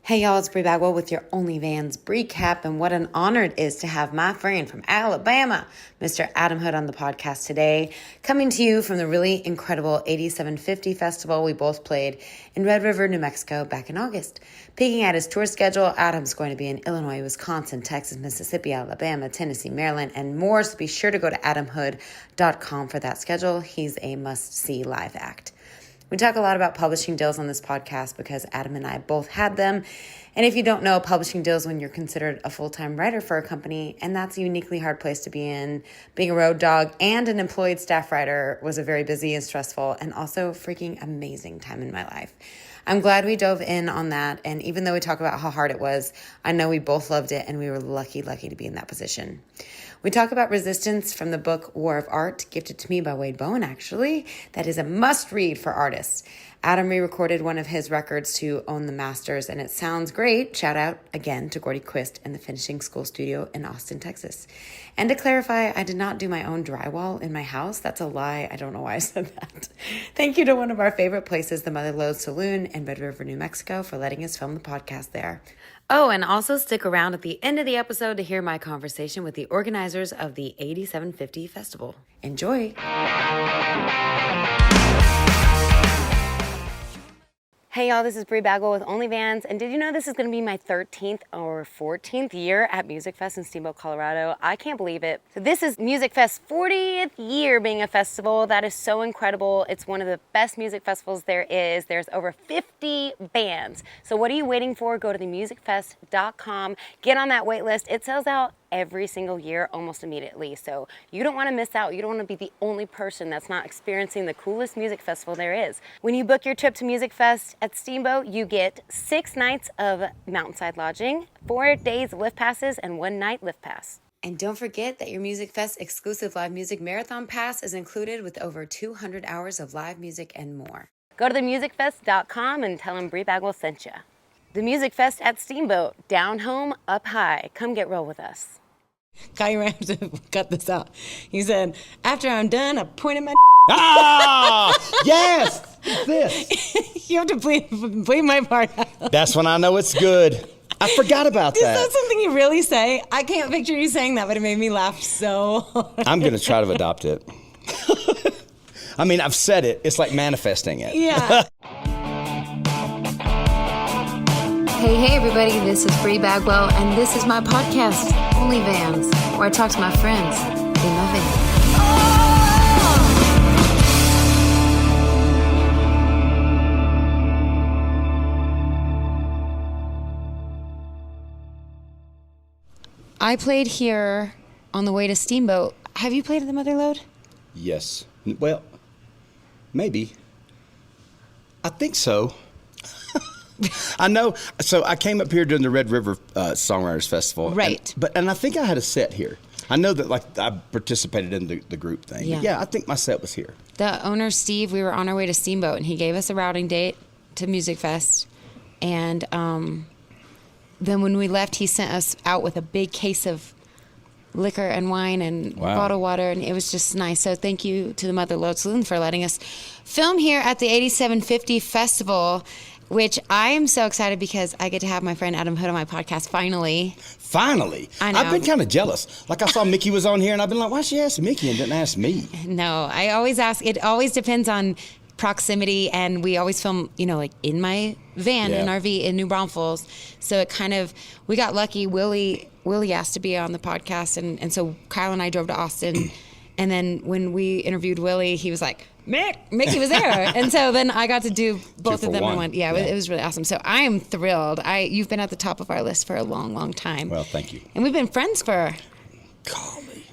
Hey y'all, it's Brie Bagwell with your OnlyVans recap, and what an honor it is to have my friend from Alabama, Mr. Adam Hood, on the podcast today, coming to you from the really incredible 8750 Festival we both played in Red River, New Mexico back in August. Peeking at his tour schedule, Adam's going to be in Illinois, Wisconsin, Texas, Mississippi, Alabama, Tennessee, Maryland, and more, so be sure to go to adamhood.com for that schedule. He's a must-see live act. We talk a lot about publishing deals on this podcast because Adam and I both had them. And if you don't know, publishing deals when you're considered a full-time writer for a company, and that's a uniquely hard place to be in. Being a road dog and an employed staff writer was a very busy and stressful and also freaking amazing time in my life. I'm glad we dove in on that, and even though we talk about how hard it was, I know we both loved it, and we were lucky to be in that position. We talk about resistance from the book War of Art, gifted to me by Wade Bowen, actually. That is a must-read for artists. Adam re-recorded one of his records to Own the Masters, and it sounds great. Shout out again to Gordy Quist and the Finishing School Studio in Austin, Texas. And to clarify, I did not do my own drywall in my house. That's a lie. I don't know why I said that. Thank you to one of our favorite places, the Mother Lode Saloon in Red River, New Mexico, for letting us film the podcast there. Oh, and also stick around at the end of the episode to hear my conversation with the organizers of the 8750 Festival. Enjoy! Hey y'all, this is Brie Bagwell with OnlyVans, and did you know this is going to be my 13th or 14th year at Music Fest in Steamboat, Colorado? I can't believe it. So this is Music Fest's 40th year being a festival. That is so incredible. It's one of the best music festivals there is. There's over 50 bands. So what are you waiting for? Go to themusicfest.com. Get on that wait list. It sells out every single year almost immediately. So you don't want to miss out. You don't want to be the only person that's not experiencing the coolest music festival there is. When you book your trip to Music Fest at Steamboat, you get 6 nights of mountainside lodging, 4 days of lift passes, and 1 night lift pass. And don't forget that your Music Fest exclusive live music marathon pass is included with over 200 hours of live music and more. Go to themusicfest.com and tell them Brie Bagwell sent you. The Music Fest at Steamboat, down home, up high. Come get real with us. Kyle ran to cut this out. He said, after I'm done, I pointed my yes! This. You have to bleep my part out. That's when I know it's good. I forgot about that. Is that something you really say? I can't picture you saying that, but it made me laugh so hard. I'm going to try to adopt it. I mean, I've said it. It's like manifesting it. Yeah. Hey everybody, this is Brie Bagwell, and this is my podcast, OnlyVans, where I talk to my friends in my van. I played here on the way to Steamboat. Have you played at the Mother Lode? Yes. Well, maybe. I think so. I know. So I came up here during the Red River Songwriters Festival. Right. And I think I had a set here. I know that I participated in the group thing. Yeah. Yeah, I think my set was here. The owner, Steve, we were on our way to Steamboat, and he gave us a routing date to Music Fest. And then when we left, he sent us out with a big case of liquor and wine and bottled water, and it was just nice. So thank you to the Mother Lode Saloon for letting us film here at the 8750 Festival, which I am so excited because I get to have my friend Adam Hood on my podcast finally. Finally? I know. I've been kind of jealous. Like I saw Mickey was on here, and I've been like, why she asked Mickey and didn't ask me? No, I always ask. It always depends on proximity, and we always film, like in my van in RV in New Braunfels. So it kind of, we got lucky. Willie asked to be on the podcast, and so Kyle and I drove to Austin. And then when we interviewed Willie, he was like, Mickey was there. And so then I got to do both of them in one. Yeah, it was really awesome. So I am thrilled. You've been at the top of our list for a long, long time. Well, thank you. And we've been friends for... Golly.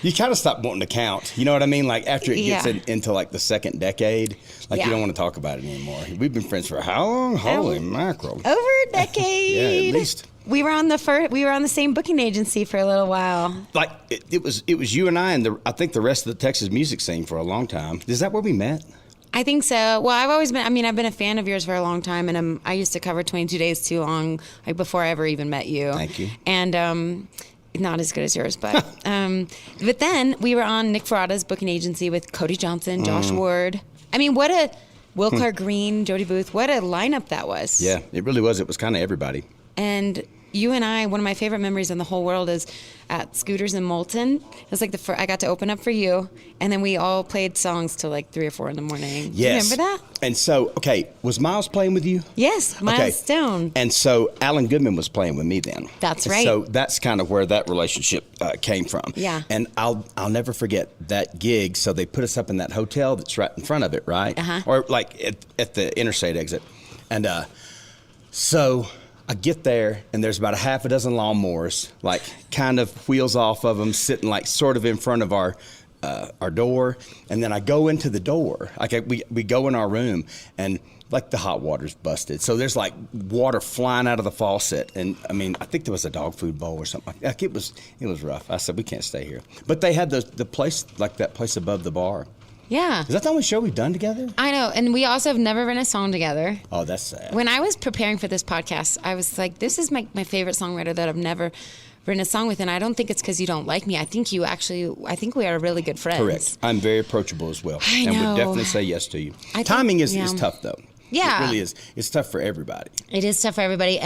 You kind of stop wanting to count. You know what I mean? Like after it gets into like the second decade, like you don't want to talk about it anymore. We've been friends for how long? Holy mackerel. Over a decade. Yeah, at least. We were on the same booking agency for a little while. Like it was you and I think the rest of the Texas music scene for a long time. Is that where we met? I think so. Well, I've been a fan of yours for a long time, and I used to cover 22 Days Too Long, like before I ever even met you. Thank you. And not as good as yours, but then we were on Nick Ferrata's booking agency with Cody Johnson, Josh Ward. I mean, what Will Clark Green, Jody Booth. What a lineup that was. Yeah, it really was. It was kind of everybody. And you and I, one of my favorite memories in the whole world is at Scooters in Moulton. It was like I got to open up for you, and then we all played songs till like 3 or 4 in the morning. Yes. You remember that? And so, okay, was Miles playing with you? Yes, Miles Stone. And so Alan Goodman was playing with me then. That's right. So that's kind of where that relationship came from. Yeah. And I'll never forget that gig. So they put us up in that hotel that's right in front of it, right? Uh-huh. Or like at the interstate exit. And so I get there, and there's about a half a dozen lawnmowers, like kind of wheels off of them, sitting like sort of in front of our door. And then I go into the door. Like we go in our room, and like the hot water's busted. So there's like water flying out of the faucet. And I mean, I think there was a dog food bowl or something like that. It was rough. I said, we can't stay here. But they had the place, like that place above the bar. Yeah. Is that the only show we've done together? I know. And we also have never written a song together. Oh, that's sad. When I was preparing for this podcast, I was like, this is my favorite songwriter that I've never written a song with. And I don't think it's because you don't like me. I think we are really good friends. Correct. I'm very approachable as well. I and know. would definitely say yes to you. Timing is tough, though. Yeah. It really is. It's tough for everybody. It is tough for everybody.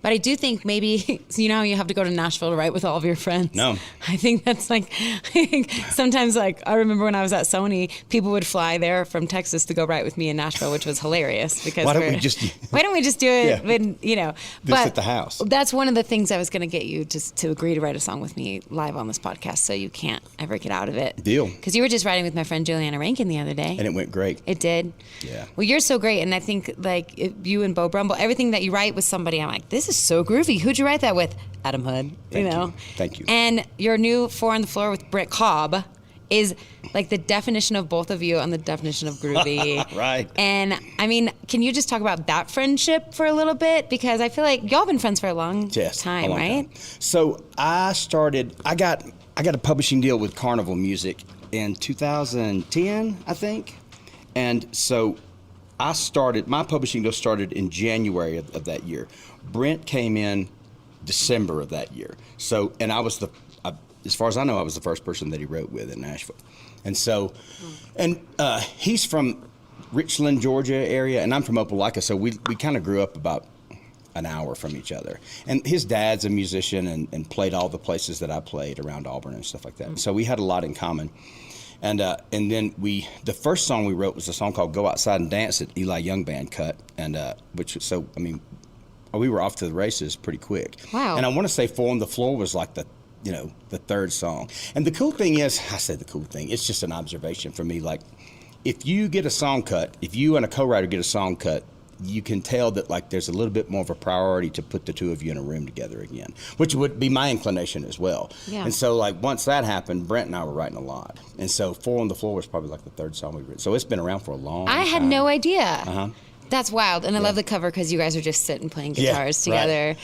But I do think maybe, you know, you have to go to Nashville to write with all of your friends. No. I think that's like, sometimes like, I remember when I was at Sony, people would fly there from Texas to go write with me in Nashville, which was hilarious because why don't we just do it Yeah. when, you know, This at the house. That's one of the things I was going to get you to agree to write a song with me live on this podcast. So you can't ever get out of it. Deal. Because you were just writing with my friend Juliana Rankin the other day. And it went great. It did. Yeah. Well, you're so great, and I think like you and Bo Brumble, everything that you write with somebody, I'm like, this is so groovy. Who'd you write that with? Adam Hood. Thank you. And your new 4 on the Floor with Britt Cobb is like the definition of both of you and the definition of groovy. Right. And I mean, can you just talk about that friendship for a little bit? Because I feel like y'all been friends for a long time, right? So I got a publishing deal with Carnival Music in 2010, I think. And so my publishing deal started in January of that year. Brent came in December of that year. So, and as far as I know, I was the first person that he wrote with in Nashville. And so, he's from Richland, Georgia area, and I'm from Opelika, so we kind of grew up about an hour from each other. And his dad's a musician and played all the places that I played around Auburn and stuff like that. So we had a lot in common. And then the first song we wrote was a song called "Go Outside and Dance" that Eli Young Band cut, and we were off to the races pretty quick. Wow! And I want to say "4 on the Floor" was like the third song. And the cool thing is, it's just an observation for me. Like, if you get a song cut, if you and a co-writer get a song cut, you can tell that like there's a little bit more of a priority to put the two of you in a room together again, which would be my inclination as well. Yeah. And so like once that happened, Brent and I were writing a lot. And so "4 on the Floor" was probably like the third song we've written. So it's been around for a long time. I had no idea. Uh-huh. That's wild. And I love the cover because you guys are just sitting playing guitars together. Right.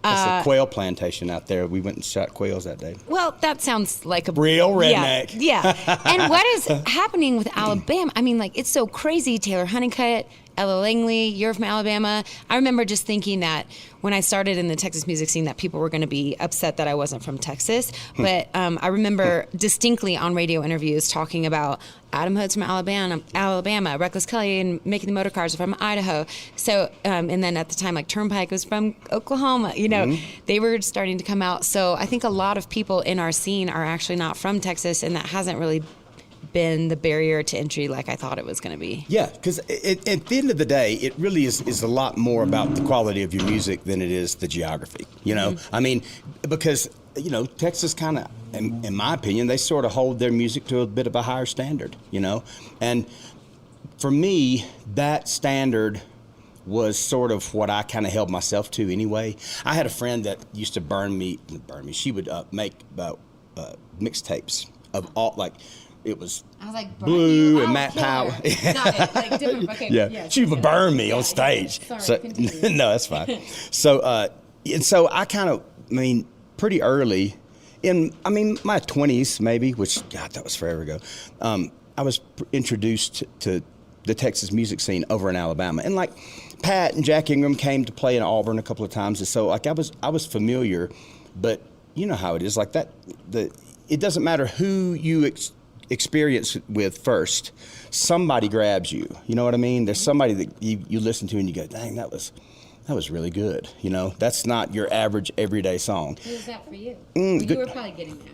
It's a quail plantation out there. We went and shot quails that day. Well, that sounds like a real redneck. Yeah. And what is happening with Alabama? I mean, like, it's so crazy. Taylor Honeycutt, Ella Langley, you're from Alabama. I remember just thinking that when I started in the Texas music scene that people were going to be upset that I wasn't from Texas. But I remember distinctly on radio interviews talking about Adam Hood's from Alabama, Reckless Kelly and Making the Motor Cars are from Idaho. So, and then at the time, like Turnpike was from Oklahoma. You know, they were starting to come out. So I think a lot of people in our scene are actually not from Texas, and that hasn't really been the barrier to entry like I thought it was going to be. Yeah, because at the end of the day, it really is a lot more about the quality of your music than it is the geography, you know? I mean, because, you know, Texas kind of, in my opinion, they sort of hold their music to a bit of a higher standard, you know? And for me, that standard was sort of what I kind of held myself to anyway. I had a friend that used to burn me. She would make mixtapes of all, like, it was Blue and Matt Powell. Got it. Like different. Okay. Yeah. She would burn me on stage. Sorry, so, no, that's fine. So, and so I kind of, pretty early in, my 20s maybe, which, God, that was forever ago. I was introduced to the Texas music scene over in Alabama. And like Pat and Jack Ingram came to play in Auburn a couple of times. And so like I was familiar, but you know how it is like that. It doesn't matter who you experience with first, somebody grabs you. You know what I mean? There's somebody that you listen to and you go, dang, that was really good. You know, that's not your average everyday song. Who was that for you? Good. You were probably getting there.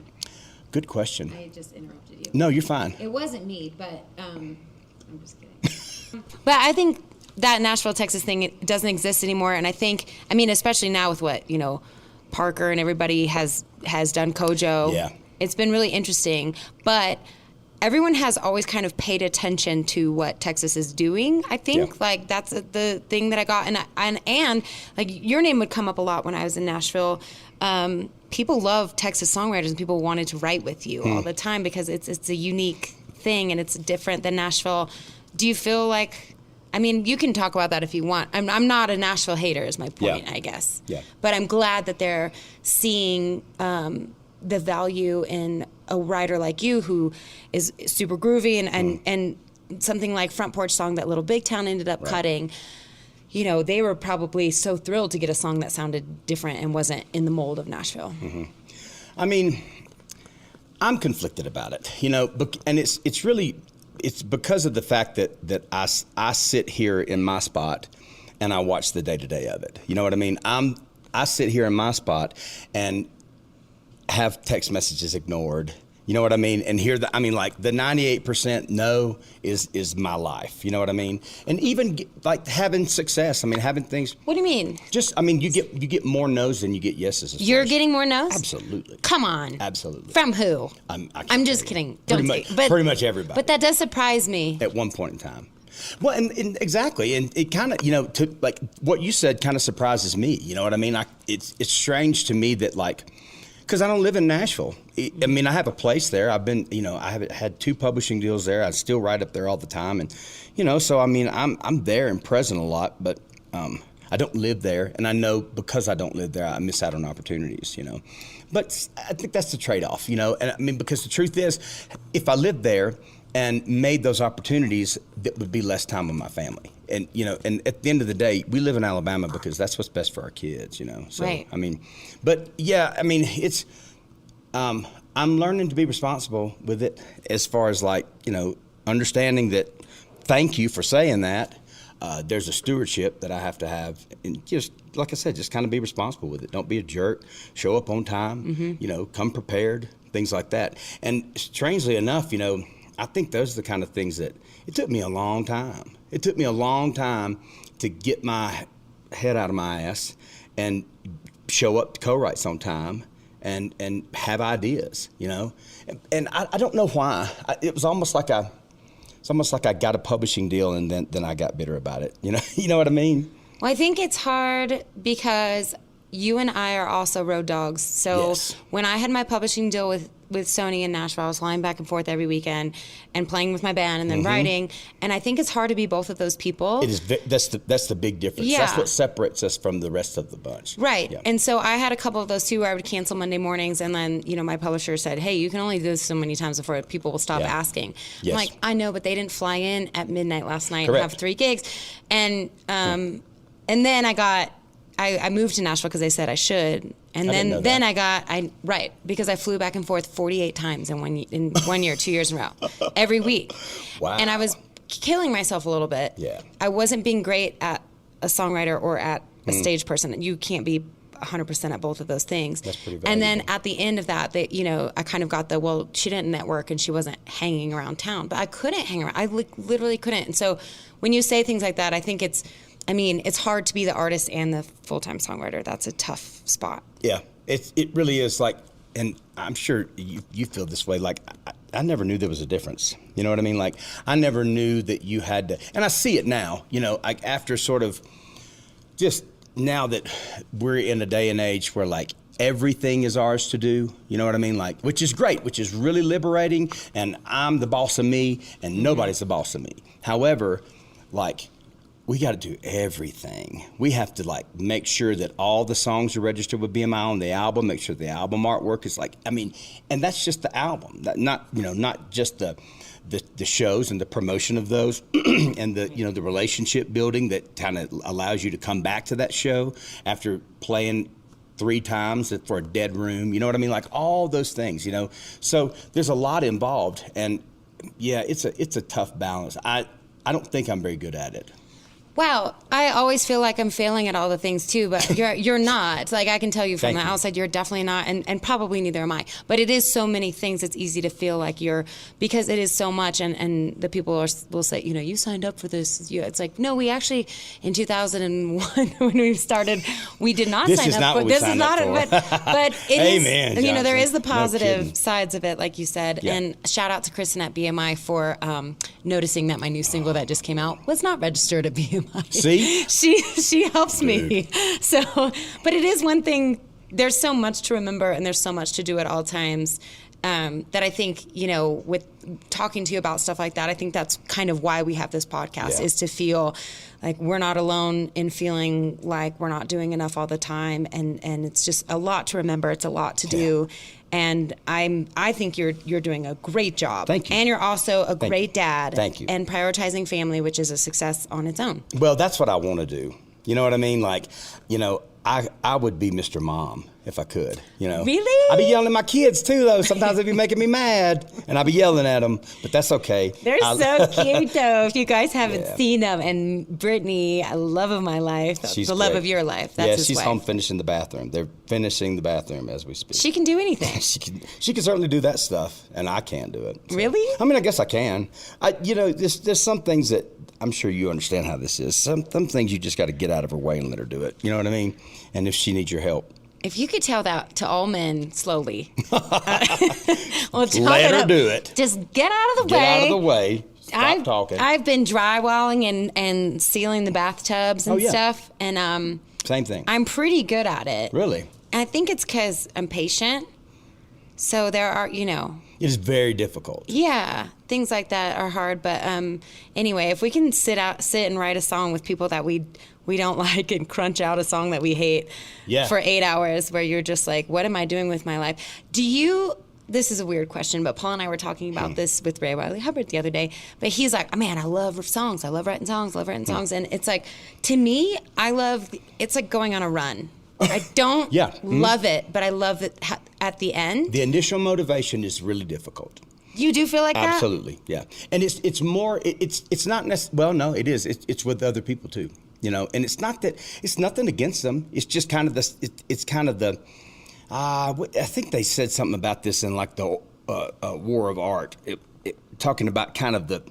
Good question. I just interrupted you. No, you're fine. It wasn't me, but I'm just kidding. But I think that Nashville, Texas thing, it doesn't exist anymore. And I think, I mean, especially now with what, you know, Parker and everybody has done Kojo. Yeah. It's been really interesting. But everyone has always kind of paid attention to what Texas is doing. I think like that's the thing that I got, and like your name would come up a lot when I was in Nashville. People love Texas songwriters, and people wanted to write with you all the time because it's a unique thing and it's different than Nashville. Do you feel like? I mean, you can talk about that if you want. I'm not a Nashville hater, is my point, I guess. Yeah. But I'm glad that they're seeing the value in a writer like you who is super groovy and something like Front Porch Song that Little Big Town ended up cutting. You know, they were probably so thrilled to get a song that sounded different and wasn't in the mold of Nashville. Mm-hmm. I mean, I'm conflicted about it, you know, and it's really, it's because of the fact that I sit here in my spot and I watch the day-to-day of it. You know what I mean? I sit here in my spot and have text messages ignored. You know what I mean? And here, like the 98% no is my life. You know what I mean? And even like having success. I mean, having things. What do you mean? Just, I mean, you get more no's than you get yeses. You're getting more no's? Absolutely. Come on. Absolutely. From who? I'm just kidding. Don't pretty much everybody. But that does surprise me. At one point in time. Well, and exactly, and it kind of, you know, to like what you said kind of surprises me. You know what I mean? It's strange to me that like. Because I don't live in Nashville. I mean, I have a place there. I've been, you know, I have had 2 publishing deals there. I still write up there all the time, and, you know, so I mean, I'm there and present a lot, but I don't live there, and I know because I don't live there, I miss out on opportunities, you know. But I think that's the trade-off, you know. And I mean, because the truth is, if I lived there and made those opportunities, that would be less time with my family. And, you know, and at the end of the day, we live in Alabama because that's what's best for our kids, you know. So, right. I mean, but yeah, I mean, it's, I'm learning to be responsible with it as far as like, you know, understanding that, thank you for saying that. There's a stewardship that I have to have, and just, like I said, just kind of be responsible with it. Don't be a jerk, show up on time, you know, come prepared, things like that. And strangely enough, you know, I think those are the kind of things that, it took me a long time. It took me a long time to get my head out of my ass and show up to co-writes on time and have ideas, you know. And I don't know why. It was almost like I got a publishing deal and then I got bitter about it. You know, you know what I mean? Well, I think it's hard because you and I are also road dogs. So when I had my publishing deal with Sony in Nashville, I was flying back and forth every weekend and playing with my band and then writing. And I think it's hard to be both of those people. It is. That's the big difference. Yeah. That's what separates us from the rest of the bunch. Right. Yeah. And so I had a couple of those too where I would cancel Monday mornings, and then, you know, my publisher said, hey, you can only do this so many times before people will stop asking. Yes. I'm like, I know, but they didn't fly in at midnight last night Correct. and have 3 gigs. And then I moved to Nashville because they said I should. And then because I flew back and forth 48 times in 1 year, 2 years in a row, every week. Wow. And I was killing myself a little bit. Yeah. I wasn't being great at a songwriter or at a stage person. You can't be 100% at both of those things. That's pretty valuable. And then at the end of that, you know, I kind of got she didn't network and she wasn't hanging around town. But I couldn't hang around. I literally couldn't. And so when you say things like that, I think it's hard to be the artist and the full-time songwriter. That's a tough spot. Yeah, it really is. Like, and I'm sure you feel this way. Like, I never knew there was a difference. You know what I mean? Like, I never knew that you had to, and I see it now, you know, like after sort of just now that we're in a day and age where like everything is ours to do, you know what I mean? Like, which is great, which is really liberating, and I'm the boss of me and nobody's the boss of me. However, like, we got to do everything. We have to like make sure that all the songs are registered with BMI on the album, make sure the album artwork is like, I mean, and that's just the album, not just the shows and the promotion of those and the, you know, the relationship building that kind of allows you to come back to that show after playing 3 times for a dead room. You know what I mean? Like all those things, you know. So there's a lot involved, and yeah, it's a tough balance. I don't think I'm very good at it. Wow, I always feel like I'm failing at all the things too, but you're not. Like I can tell you from the outside, you're definitely not, and probably neither am I. But it is so many things. It's easy to feel like because it is so much, and the people will say, you know, you signed up for this. It's like, no, we actually in 2001 when we started, we did not sign up for. This is not what we signed up for. But it is. Amen, you know, there is the positive sides of it, like you said. Yeah. And shout out to Kristen at BMI for noticing that my new single that just came out was not registered at BMI. See? She helps me. So, but it is one thing, there's so much to remember and there's so much to do at all times that I think, you know, with talking to you about stuff like that, I think that's kind of why we have this podcast, is to feel like we're not alone in feeling like we're not doing enough all the time. And it's just a lot to remember. It's a lot to do. And I think you're doing a great job. Thank you. And you're also a great dad. Thank you. And prioritizing family, which is a success on its own. Well, that's what I want to do. You know what I mean? Like, you know, I would be Mr. Mom if I could, you know. Really? I'd be yelling at my kids too, though. Sometimes they'd be making me mad, and I'd be yelling at them, but that's okay. They're so cute, though. If you guys haven't seen them, and Brittany, love of my life, she's the great. love of your life. That's his she's wife. home finishing the bathroom. They're finishing the bathroom as we speak. She can do anything. She can certainly do that stuff, and I can't do it. So. Really? I mean, I guess I can. You know, there's some things that I'm sure you understand how this is. Some things you just got to get out of her way and let her do it. You know what I mean? And if she needs your help. If you could tell that to all men slowly. Let her do it. Just get out of the way. Get out of the way. Stop talking. I've been drywalling and sealing the bathtubs and stuff. And same thing. I'm pretty good at it. Really? And I think it's because I'm patient. So there are, you know. It is very difficult. Yeah, things like that are hard. But anyway, if we can sit and write a song with people that we don't like and crunch out a song that we hate for 8 hours where you're just like, what am I doing with my life? This is a weird question, but Paul and I were talking about this with Ray Wiley Hubbard the other day, but he's like, man, I love songs. I love writing songs. And it's like, to me, it's like going on a run. I don't love it, but I love it at the end. The initial motivation is really difficult. You do feel like that? Absolutely, yeah. And it's more, it's not necessarily, well, no, it is. It's with other people too. You know, and it's not that, it's nothing against them. It's just kind of it's kind of the, I think they said something about this in like the War of Art, talking about kind of the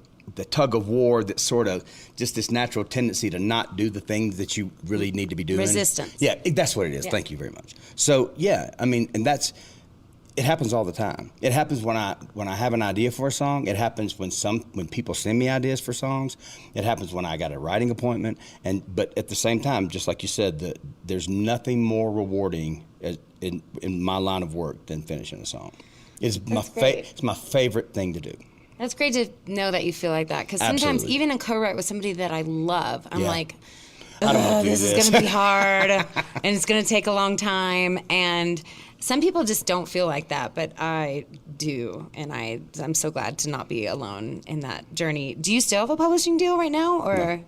tug of war, that sort of just this natural tendency to not do the things that you really need to be doing. Resistance. Yeah, that's what it is. Yeah. Thank you very much. So yeah, I mean, and it happens all the time. It happens when I have an idea for a song. It happens when people send me ideas for songs. It happens when I got a writing appointment. But at the same time, just like you said, there's nothing more rewarding in my line of work than finishing a song. It's my favorite thing to do. That's great to know that you feel like that, because sometimes even a co-write with somebody that I love, I'm like, this is going to be hard and it's going to take a long time. And some people just don't feel like that, but I do. And I'm so glad to not be alone in that journey. Do you still have a publishing deal right now? Or no.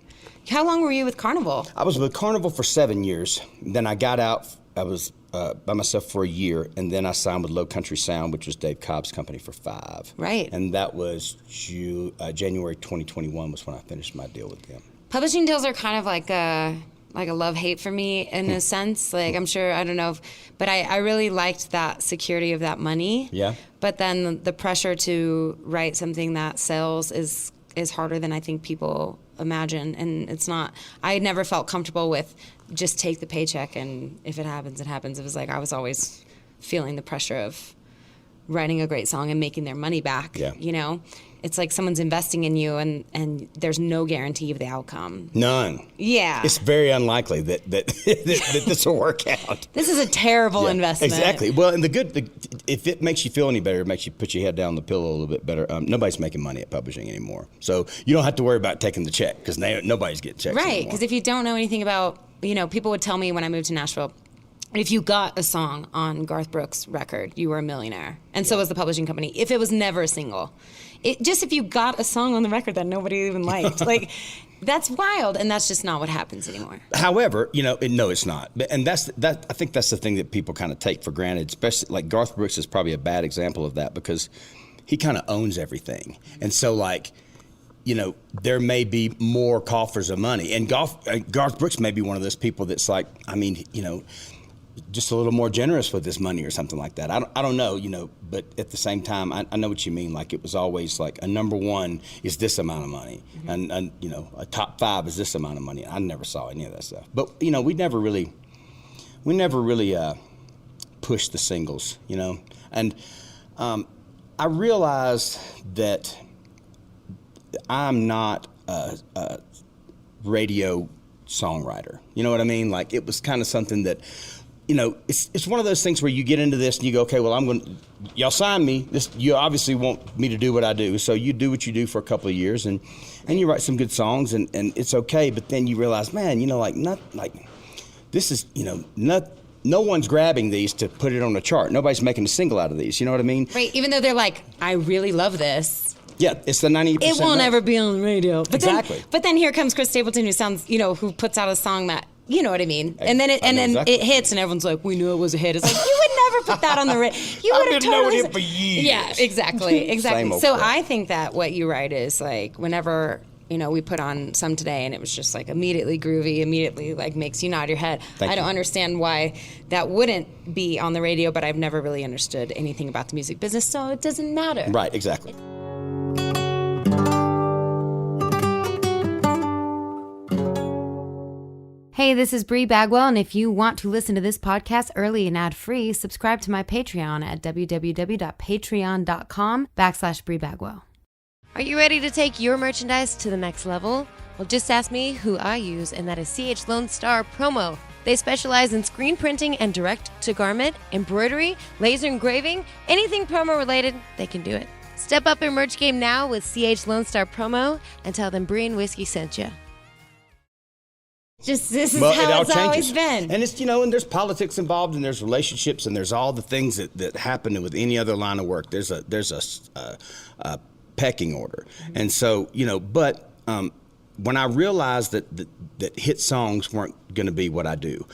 How long were you with Carnival? I was with Carnival for 7 years. Then I got out. I was by myself for a year, and then I signed with Low Country Sound, which was Dave Cobb's company, for 5. Right. And that was January 2021 was when I finished my deal with them. Publishing deals are kind of like a love-hate for me in a sense. Like, I'm sure, I don't know, but I really liked that security of that money. Yeah. But then the pressure to write something that sells is harder than I think people imagine. And it's not, I never felt comfortable with just take the paycheck and if it happens, it happens. It was like I was always feeling the pressure of writing a great song and making their money back, you know? It's like someone's investing in you and there's no guarantee of the outcome. None. Yeah. It's very unlikely that this will work out. This is a terrible investment. Exactly. Well, and if it makes you feel any better, it makes you put your head down on the pillow a little bit better. Nobody's making money at publishing anymore. So you don't have to worry about taking the check because nobody's getting checks anymore. Right, because if you don't know anything about, people would tell me when I moved to Nashville, if you got a song on Garth Brooks' record, you were a millionaire. And so was the publishing company, if it was never a single. Just if you got a song on the record that nobody even liked. That's wild, and that's just not what happens anymore. However, no, it's not. And I think that's the thing that people kind of take for granted, especially like Garth Brooks is probably a bad example of that because he kind of owns everything. And so like, there may be more coffers of money. And Garth Brooks may be one of those people that's like, just a little more generous with his money or something like that. I don't know, but at the same time, I know what you mean. Like it was always like a number one is this amount of money, and a top 5 is this amount of money. I never saw any of that stuff. But we never really pushed the singles, and I realized that I'm not a radio songwriter. You know what I mean? Like it was kind of something that. It's one of those things where you get into this and you go, okay, well, y'all sign me. You obviously want me to do what I do. So you do what you do for a couple of years and you write some good songs and it's okay. But then you realize, man, this is, no one's grabbing these to put it on a chart. Nobody's making a single out of these. You know what I mean? Right. Even though they're like, I really love this. Yeah, it's the 90%. It won't ever be on the radio. But exactly. But then here comes Chris Stapleton, who sounds, who puts out a song that, you know what I mean? And then it hits, and everyone's like, "We knew it was a hit." It's like you would never put that on the radio. You would have totally known it for years. Yeah, exactly. So crap. I think that what you write is like whenever we put on Some Today, and it was just like immediately groovy, immediately like makes you nod your head. I don't understand why that wouldn't be on the radio, but I've never really understood anything about the music business, so it doesn't matter. Right. Exactly. Hey, this is Bree Bagwell, and if you want to listen to this podcast early and ad-free, subscribe to my Patreon at www.patreon.com/Bree Bagwell. Are you ready to take your merchandise to the next level? Well, just ask me who I use, and that is CH Lone Star Promo. They specialize in screen printing and direct-to-garment, embroidery, laser engraving, anything promo related, they can do it. Step up your merch game now with CH Lone Star Promo and tell them Bree and Whiskey sent you. This is how it's always been. And it's, and there's politics involved, and there's relationships, and there's all the things that happen with any other line of work. There's a pecking order. And so, but when I realized that hit songs weren't going to be what I do,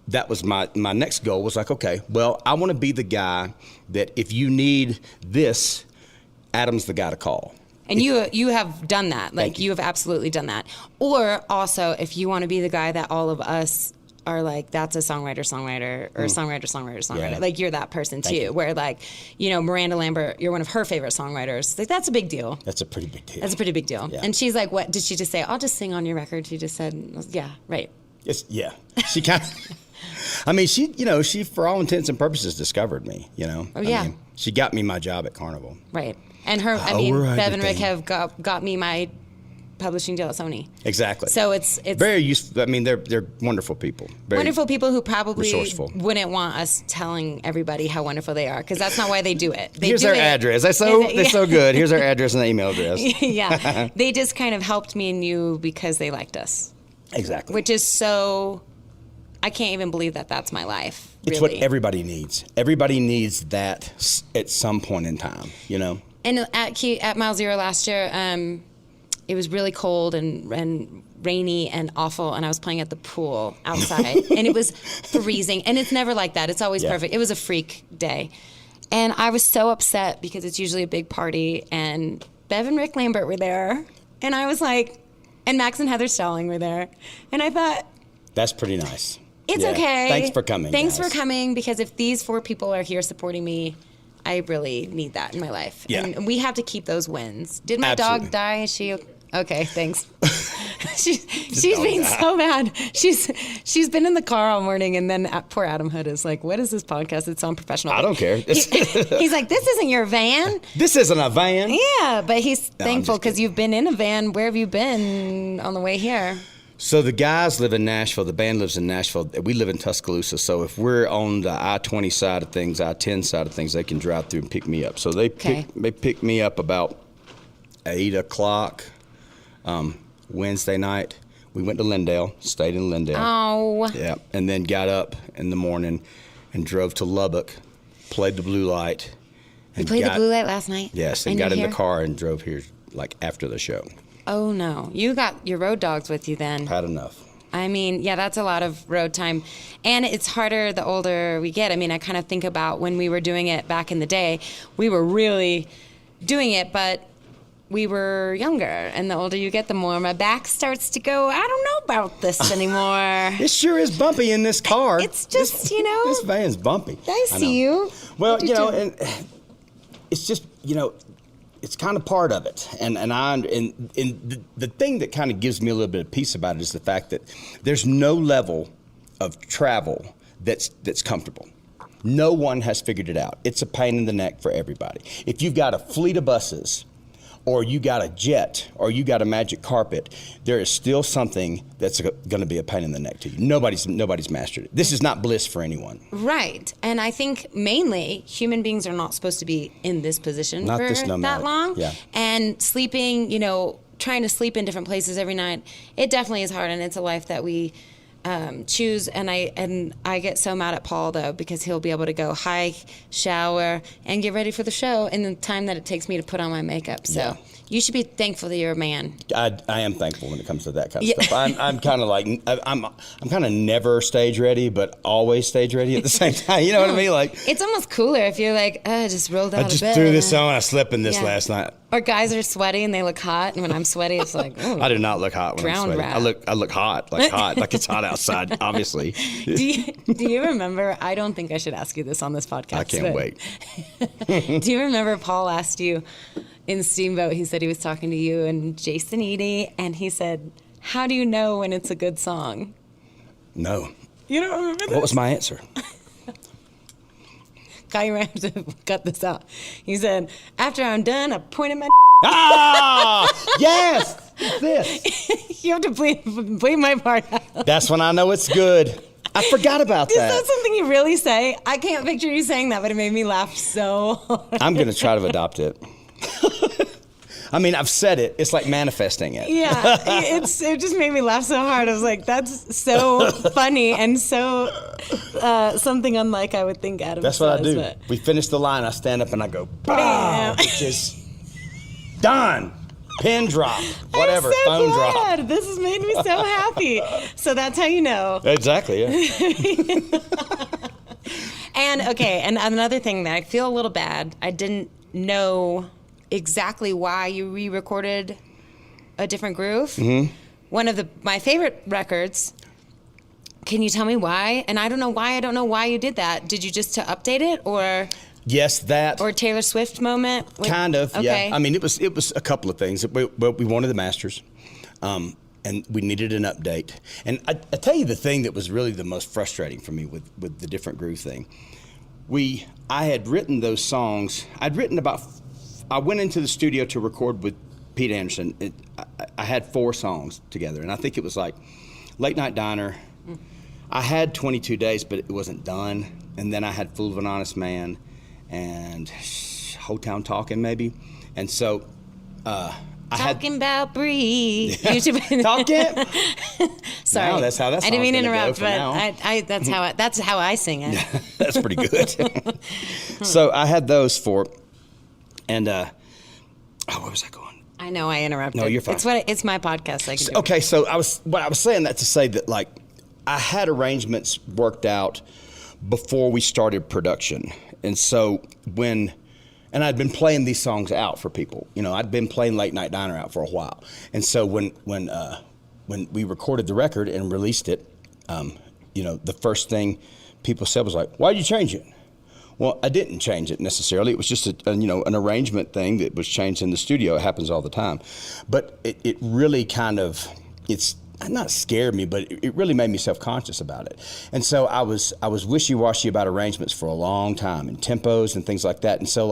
that was my next goal was like, okay, well, I want to be the guy that if you need this, Adam's the guy to call. And you have done that. Like, you have absolutely done that. Or also, if you want to be the guy that all of us are like, that's a songwriter, or songwriter. Yeah. Like, you're that person, too. Where, like, Miranda Lambert, you're one of her favorite songwriters. Like, that's a big deal. That's a pretty big deal. Yeah. And she's like, what? Did she just say, I'll just sing on your record? She just said, yeah, right. Yeah. She kind of... she, for all intents and purposes, discovered me, Oh, yeah. She got me my job at Carnival. Right. And Bev and Rick have got me my publishing deal at Sony. Exactly. So it's very useful. They're wonderful people. Wonderful people who probably resourceful. Wouldn't want us telling everybody how wonderful they are, because that's not why they do it. Here's their address. They're so good. Here's their address and email address. Yeah. They just kind of helped me and you because they liked us. Exactly. Which is so... I can't even believe that that's my life. It's what everybody needs. Everybody needs that at some point in time, And at Mile Zero last year, it was really cold and rainy and awful, and I was playing at the pool outside, and it was freezing. And it's never like that. It's always perfect. It was a freak day. And I was so upset because it's usually a big party, and Bev and Rick Lambert were there, and I was like, and Max and Heather Stelling were there, and I thought... That's pretty nice. It's okay. Thanks for coming, Thanks guys. for coming, because if these 4 people are here supporting me, I really need that in my life. Yeah. And we have to keep those wins. Did my Absolutely. dog die? Is she okay? Thanks. she's being so mad. She's been in the car all morning, and then poor Adam Hood is like, "What is this podcast? It's so unprofessional." I don't care. He's like, "This isn't your van." This isn't a van. Yeah, but he's thankful because you've been in a van. Where have you been on the way here? So the guys live in Nashville. The band lives in Nashville. We live in Tuscaloosa. So if we're on the I-20 side of things, I-10 side of things, they can drive through and pick me up. So they picked me up about 8 o'clock Wednesday night. We went to Lindale, stayed in Lindale. Oh. Yeah, and then got up in the morning and drove to Lubbock, played the Blue Light. You played the Blue Light last night? Yes, and got in the car and drove here like after the show. Oh, no. You got your road dogs with you then. Had enough. I mean, yeah, that's a lot of road time. And it's harder the older we get. I mean, I kind of think about when we were doing it back in the day, we were really doing it, but we were younger. And the older you get, the more my back starts to go, I don't know about this anymore. It sure is bumpy in this car. It's just, This van's bumpy. I see you. Well, and it's just, it's kind of part of it, and the thing that kind of gives me a little bit of peace about it is the fact that there's no level of travel that's comfortable. No one has figured it out. It's a pain in the neck for everybody. If you've got a fleet of buses, or you got a jet, or you got a magic carpet, there is still something that's going to be a pain in the neck to you. Nobody's mastered it. This is not bliss for anyone. Right. And I think mainly human beings are not supposed to be in this position not for this that long. Yeah. And sleeping, trying to sleep in different places every night, it definitely is hard, and it's a life that we choose. And I get so mad at Paul, though, because he'll be able to go hike, shower, and get ready for the show in the time that it takes me to put on my makeup. So you should be thankful that you're a man. I am thankful when it comes to that kind of stuff. I'm kind of like I'm kind of never stage ready, but always stage ready at the same time. You know what I mean? Like, it's almost cooler if you're like, I just rolled out of bed. I just threw this on. I slept in this last night. Or guys are sweaty and they look hot, and when I'm sweaty, it's like, oh. I do not look hot when I'm sweaty. I look hot, like it's hot outside. Obviously. Do you remember? I don't think I should ask you this on this podcast. I can't wait. Do you remember Paul asked you in Steamboat? He said he was talking to you and Jason Eady, and he said, "How do you know when it's a good song?" No. You don't remember this? What was my answer? Guy, you have to cut this out. He said, "After I'm done, I point at my." Yes. This. You have to bleep my part out. That's when I know it's good. I forgot about that. Is that something you really say? I can't picture you saying that, but it made me laugh so hard. I'm going to try to adopt it. I mean, I've said it. It's like manifesting it. Yeah, it just made me laugh so hard. I was like, that's so funny and so something unlike I would think Adam That's what says, I do. But... We finish the line, I stand up and I go, bam! Which is done. Pin drop. Whatever. I'm so phone glad. drop. This has made me so happy. So that's how you know. Exactly, yeah. And another thing that I feel a little bad, I didn't know exactly why you re-recorded A Different Groove. Mm-hmm. One of my favorite records. Can you tell me why? And I don't know why you did that. Did you just to update it, or? Yes, that. Or Taylor Swift moment? Kind of, okay. Yeah. I mean, it was a couple of things. We wanted the masters, and we needed an update. And I tell you the thing that was really the most frustrating for me with the Different Groove thing. I had written those songs. I went into the studio to record with Pete Anderson. I had 4 songs together, and I think it was like Late Night Diner. I had 22 Days, but it wasn't done. And then I had Fool of an Honest Man and Whole Town Talking, maybe. And so Talking about Bree. Talking. Sorry, no, that's how that's. I didn't mean to interrupt, but that's how I sing it. That's pretty good. So I had those 4, and where was I going? I know I interrupted. No, you're fine. It's my podcast. I can do okay, so I was saying that to say that, like, I had arrangements worked out before we started production, and so and I'd been playing these songs out for people. I'd been playing Late Night Diner out for a while. And so when we recorded the record and released it, the first thing people said was like, "Why'd you change it?" Well, I didn't change it necessarily. It was just an arrangement thing that was changed in the studio. It happens all the time. But it really kind of, it's not scared me, but it really made me self-conscious about it. And so I was wishy-washy about arrangements for a long time, and tempos and things like that. And so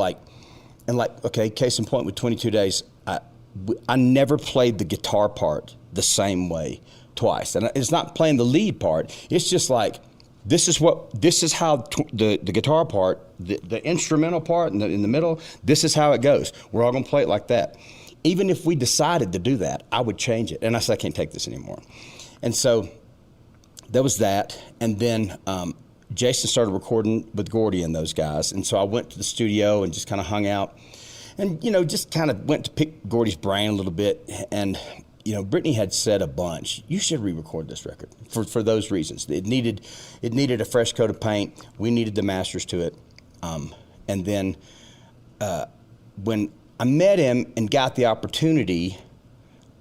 okay, case in point with 22 Days, I never played the guitar part the same way twice. And it's not playing the lead part. It's just like, this is how the guitar part, the instrumental part in the middle, this is how it goes. We're all going to play it like that. Even if we decided to do that, I would change it. And I said, I can't take this anymore. And so there was that. And then Jason started recording with Gordy and those guys. And so I went to the studio and just kind of hung out. and just kind of went to pick Gordy's brain a little bit, and Brittany had said a bunch, you should re-record this record for those reasons. It needed a fresh coat of paint. We needed the masters to it. And then when I met him and got the opportunity,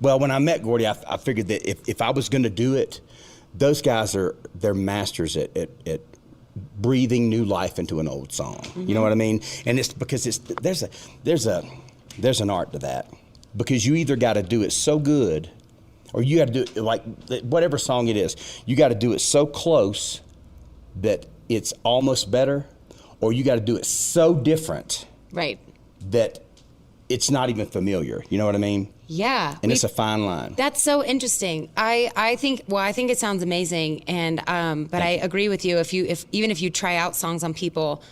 well, when I met Gordy, I figured that if I was going to do it, those guys they're masters at breathing new life into an old song. Mm-hmm. You know what I mean? And it's because there's an art to that. Because you either got to do it so good, or you got to do it like whatever song it is, you got to do it so close that it's almost better, or you got to do it so different, right, that it's not even familiar. You know what I mean? Yeah. And it's a fine line. That's so interesting. I think it sounds amazing, and but I agree with you. Even if you try out songs on people,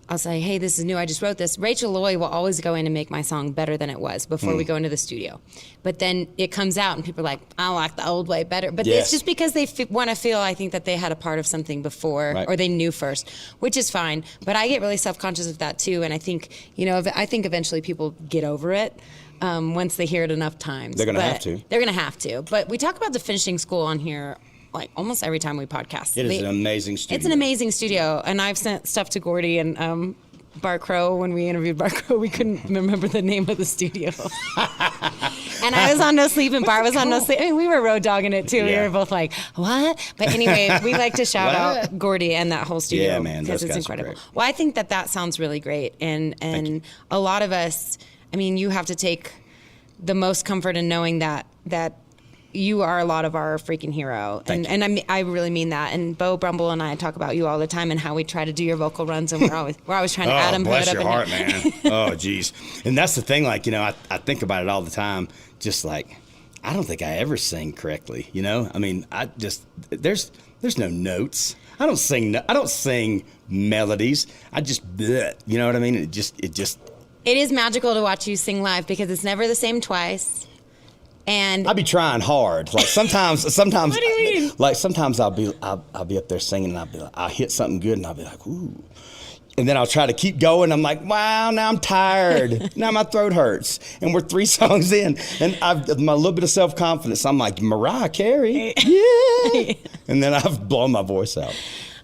I'll say, hey, this is new, I just wrote this. Rachel Loy will always go in and make my song better than it was before we go into the studio. But then it comes out and people are like, I like the old way better. But it's just because they want to feel, I think, that they had a part of something before, right, or they knew first, which is fine. But I get really self-conscious of that too. And I think, I think eventually people get over it once they hear it enough times. They're going to have to. They're going to have to. But we talk about the finishing school on here like almost every time we podcast. It is an amazing studio. It's an amazing studio, and I've sent stuff to Gordy and Bart Crow. When we interviewed Bart Crow, we couldn't remember the name of the studio. And I was on No Sleep, and Bart was on No Sleep. I mean, we were road dogging it too. Yeah. We were both like, what? But anyway, we like to shout out Gordy and that whole studio. Yeah, man, because it's incredible. Well, I think that sounds really great, and a lot of us. I mean, you have to take the most comfort in knowing that you are a lot of our freaking hero. And I really mean that. And Bo Brumble and I talk about you all the time and how we try to do your vocal runs, and we're always trying to Adam bless Hood your heart, man. Oh, geez. And that's the thing, like, I think about it all the time, just like, I don't think I ever sing correctly, I mean, there's no notes. I don't sing melodies. I just, bleh, you know what I mean? It just. It is magical to watch you sing live because it's never the same twice. And I'll be trying hard. Like sometimes. What do you mean? Like sometimes I'll be up there singing, and I'll hit something good, and I'll be like, ooh. And then I'll try to keep going. I'm like, wow, now I'm tired. Now my throat hurts. And we're 3 songs in, and I've my little bit of self-confidence. I'm like, Mariah Carey, yeah. And then I've blown my voice out.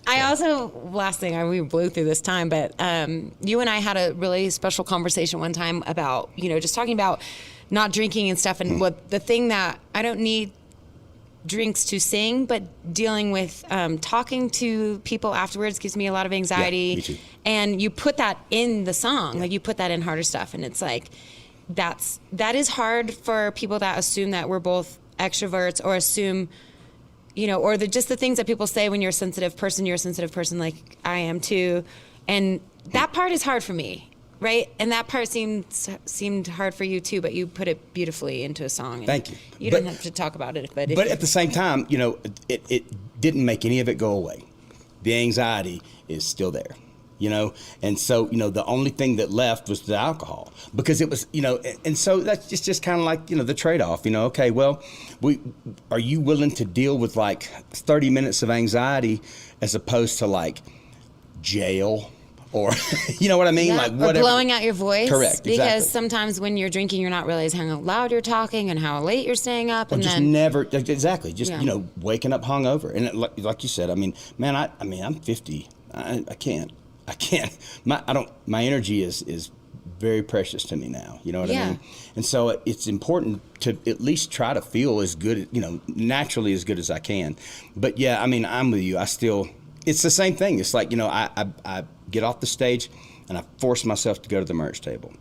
I also, last thing, we blew through this time, but you and I had a really special conversation one time about, just talking about not drinking and stuff, and what the thing that I don't need drinks to sing, but dealing with talking to people afterwards gives me a lot of anxiety. Yeah, me too. And you put that in the song, like you put that in Harder Stuff, and it's like that is hard for people that assume that we're both extroverts, or assume, or just the things that people say when you're a sensitive person, like I am too, and that part is hard for me. Right, and that part seemed hard for you too, but you put it beautifully into a song. Thank you. You don't have to talk about it, but at the same time, it didn't make any of it go away. The anxiety is still there, and so the only thing that left was the alcohol, because it was and so that's just kind of like the trade-off. Okay, well, are you willing to deal with like 30 minutes of anxiety as opposed to like jail? Or, you know what I mean? Yeah, like whatever. Or blowing out your voice. Correct, Because exactly. sometimes when you're drinking, you're not realizing how loud you're talking and how late you're staying up. Or and just then never, exactly. Just, waking up hungover. And like you said, I mean, man, I'm 50. I can't. My energy is very precious to me now. You know what I mean? And so it's important to at least try to feel as good, naturally as good as I can. But yeah, I mean, I'm with you. It's the same thing. It's like, I get off the stage and I force myself to go to the merch table.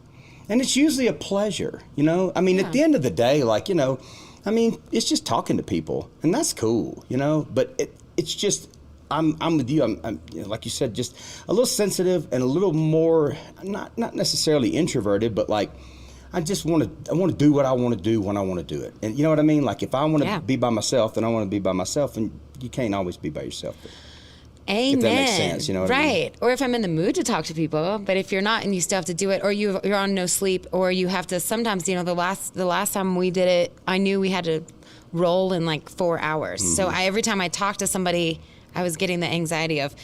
And it's usually a pleasure, I mean, at the end of the day, like, I mean, it's just talking to people, and that's cool, but it's just, I'm with you. I'm like you said, just a little sensitive and a little more, not necessarily introverted, but like, I want to do what I want to do when I want to do it. And you know what I mean? Like if I want to be by myself, then I want to be by myself, and you can't always be by yourself. Amen. If that makes sense, you know what I mean? Right. Or if I'm in the mood to talk to people, but if you're not and you still have to do it, or you're on No Sleep, or you have to sometimes, the last time we did it, I knew we had to roll in like 4 hours. Mm-hmm. So every time I talked to somebody, I was getting the anxiety of,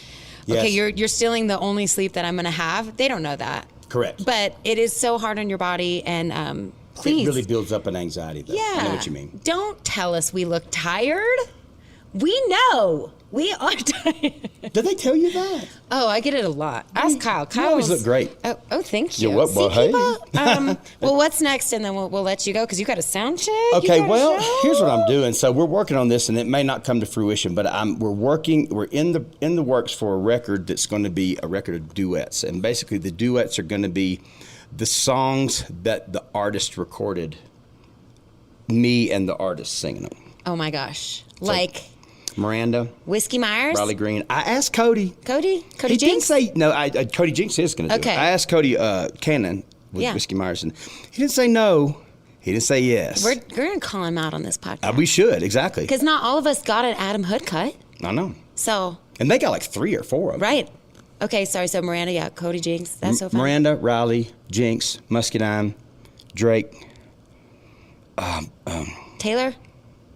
okay, you're stealing the only sleep that I'm going to have. They don't know that. Correct. But it is so hard on your body, and please. It really builds up an anxiety, though. Yeah. I know what you mean. Don't tell us we look tired. We know. We are tired. Did they tell you that? Oh, I get it a lot. Ask Kyle. Kyle always look great. Oh, thank you. You're what, well, hey. Well, what's next? And then we'll let you go because you got a sound check. Okay, well, here's what I'm doing. So we're working on this, and it may not come to fruition, but we're in the works for a record that's going to be a record of duets, and basically the duets are going to be the songs that the artist recorded, me and the artist singing them. Oh my gosh, like Miranda, Whiskey Myers, Riley Green. I asked Cody. Cody He didn't Jinks. say no. Cody Jinks is going to do Okay. it. I asked Cody Cannon with Whiskey Myers, and he didn't say no. He didn't say yes. We're gonna call him out on this podcast. We should, exactly. Because not all of us got an Adam Hood cut. I know. So. And they got like 3 or 4 of them. Right. Okay, sorry. So Miranda, yeah, Cody Jinks. That's so fun. Miranda, Riley, Jinks, Muscadine, Drake. Taylor?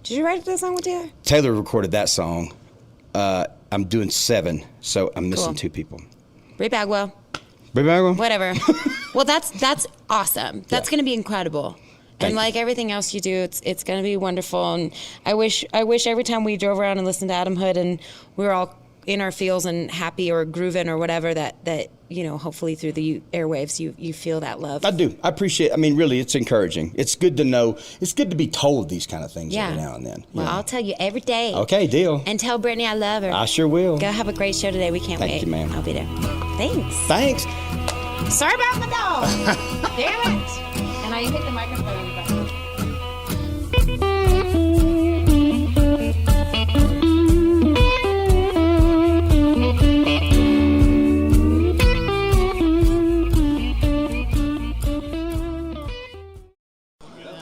Did you write that song with Taylor? Taylor recorded that song. I'm doing 7, so I'm missing Cool. 2 people. Ray Bagwell. Remember? Whatever. Well, that's awesome. That's Yeah. going to be incredible. Thank And like everything else you do, it's going to be wonderful. And I wish every time we drove around and listened to Adam Hood and we were all in our feels and happy or grooving or whatever that hopefully through the airwaves you feel that love. I do. I appreciate. I mean, really, it's encouraging. It's good to know. It's good to be told these kind of things every now and then. Well, I'll tell you every day. Okay, deal. And tell Brittany I love her. I sure will. Go have a great show today. We can't wait. Thank you, ma'am. I'll be there. Thanks. Thanks. Sorry about my dog. Damn it. And I hit the microphone on the button.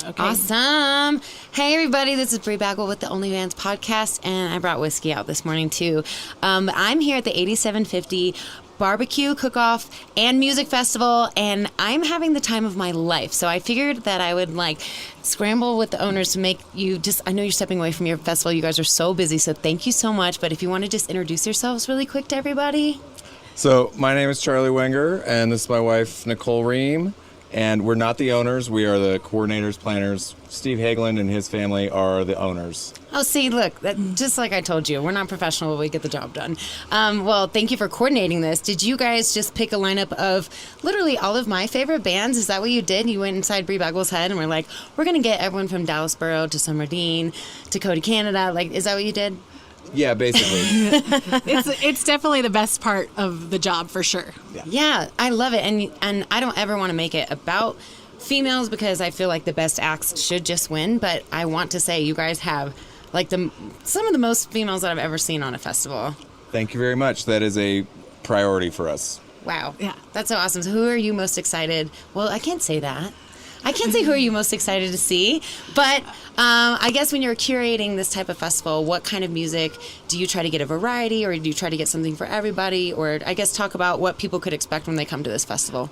Okay. Awesome. Hey, everybody. This is Brie Bagwell with the Only Vans podcast, and I brought whiskey out this morning, too. I'm here at the 8750 Barbecue Cook-Off and Music Festival, and I'm having the time of my life. So I figured that I would, scramble with the owners to make you I know you're stepping away from your festival. You guys are so busy, so thank you so much. But if you want to just introduce yourselves really quick to everybody. So my name is Charlie Wenger, and this is my wife, Nicole Ream. And we're not the owners. We are the coordinators, planners. Steve Hageland and his family are the owners. Oh, see, look, just like I told you, we're not professional, but we get the job done. Well, thank you for coordinating this. Did you guys just pick a lineup of literally all of my favorite bands? Is that what you did? You went inside Brie Bagwell's head and were like, we're going to get everyone from Dallasboro to Somerdean to Cody, Canada. Is that what you did? Yeah, basically. It's definitely the best part of the job for sure. Yeah, I love it. And I don't ever want to make it about females because I feel like the best acts should just win. But I want to say you guys have some of the most females that I've ever seen on a festival. Thank you very much. That is a priority for us. Wow. Yeah. That's so awesome. So who are you most excited? Well, I can't say that. I can't say who are you most excited to see, but I guess when you're curating this type of festival, what kind of music do you try to get a variety, or do you try to get something for everybody, or I guess talk about what people could expect when they come to this festival?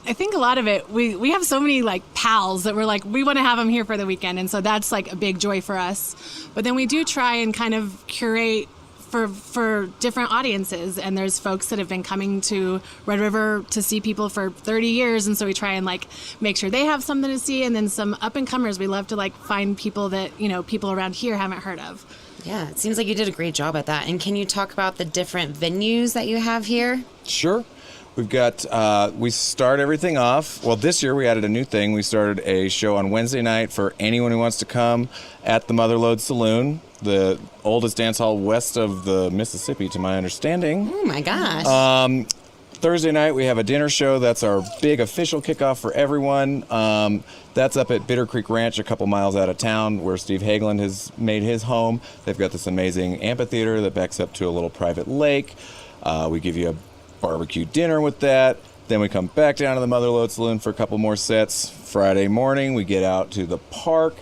I think a lot of it, we have so many pals that we're we want to have them here for the weekend, and so that's a big joy for us. But then we do try and kind of curate for different audiences, and there's folks that have been coming to Red River to see people for 30 years, and so we try and make sure they have something to see, and then some up and comers we love to find people that people around here haven't heard of. Yeah, it seems like you did a great job at that. And can you talk about the different venues that you have here? Sure. We've got, we start everything off. Well, this year we added a new thing. We started a show on Wednesday night for anyone who wants to come at the Motherlode Saloon, the oldest dance hall west of the Mississippi, to my understanding. Oh, my gosh. Thursday night we have a dinner show. That's our big official kickoff for everyone. That's up at Bitter Creek Ranch, a couple miles out of town, where Steve Hageland has made his home. They've got this amazing amphitheater that backs up to a little private lake. We give you a barbecue dinner with that. Then we come back down to the Motherlode Saloon for a couple more sets. Friday morning we get out to the park.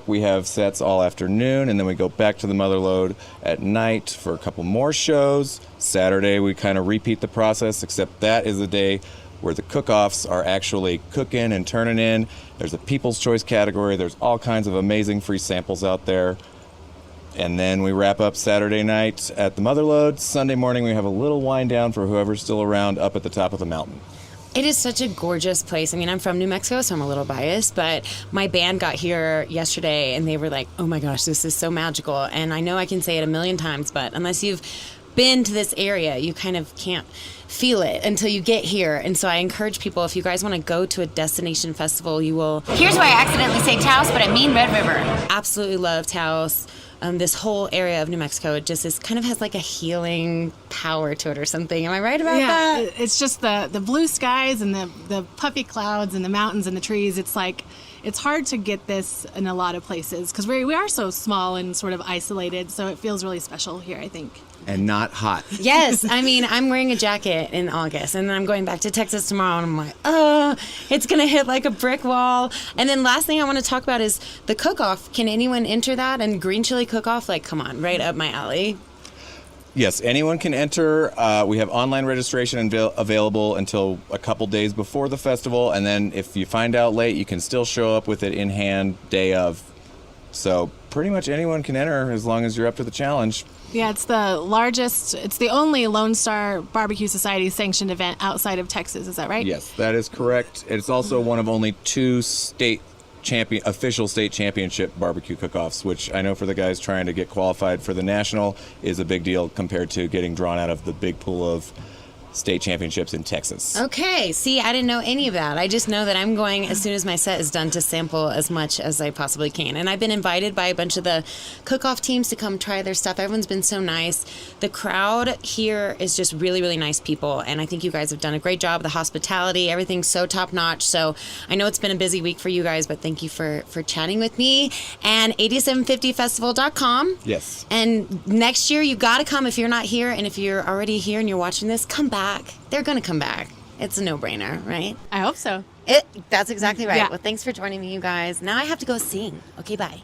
We have sets all afternoon, and then we go back to the Motherlode at night for a couple more shows. Saturday we kind of repeat the process, except that is the day where the cook-offs are actually cooking and turning in. There's a People's Choice category. There's all kinds of amazing free samples out there. And then we wrap up Saturday night at the Motherlode. Sunday morning we have a little wind down for whoever's still around up at the top of the mountain. It is such a gorgeous place. I mean, I'm from New Mexico, so I'm a little biased, but my band got here yesterday and they were like, oh my gosh, this is so magical. And I know I can say it a million times, but unless you've been to this area, you kind of can't feel it until you get here. And so I encourage people, if you guys want to go to a destination festival, you will... Here's why I accidentally say Taos, but I mean Red River. Absolutely love Taos. This whole area of New Mexico, it just is kind of has like a healing power to it or something. Am I right about that? It's just the blue skies and the puffy clouds and the mountains and the trees. It's like, it's hard to get this in a lot of places because we are so small and sort of isolated. So it feels really special here, I think. And not hot. Yes. I mean, I'm wearing a jacket in August and then I'm going back to Texas tomorrow and I'm like, oh, it's going to hit like a brick wall. And then last thing I want to talk about is the cook-off. Can anyone enter that? And green chili cook-off, like, come on, right up my alley. Yes, anyone can enter. We have online registration available until a couple days before the festival. And then if you find out late, you can still show up with it in hand day of. So pretty much anyone can enter as long as you're up to the challenge. Yeah, it's the only Lone Star Barbecue Society sanctioned event outside of Texas. Is that right? Yes, that is correct. It's also one of only 2 official state championship barbecue cook-offs, which I know for the guys trying to get qualified for the national is a big deal compared to getting drawn out of the big pool of state championships in Texas. Okay. See, I didn't know any of that. I just know that I'm going as soon as my set is done to sample as much as I possibly can. And I've been invited by a bunch of the cook-off teams to come try their stuff. Everyone's been so nice. The crowd here is just really, really nice people. And I think you guys have done a great job. The hospitality, everything's so top-notch. So I know it's been a busy week for you guys, but thank you for chatting with me. And 8750festival.com. Yes. And next year, you got to come if you're not here. And if you're already here and you're watching this, come back. They're going to come back. It's a no-brainer, right? I hope so. That's exactly right. Yeah. Well, thanks for joining me, you guys. Now I have to go sing. Okay, bye.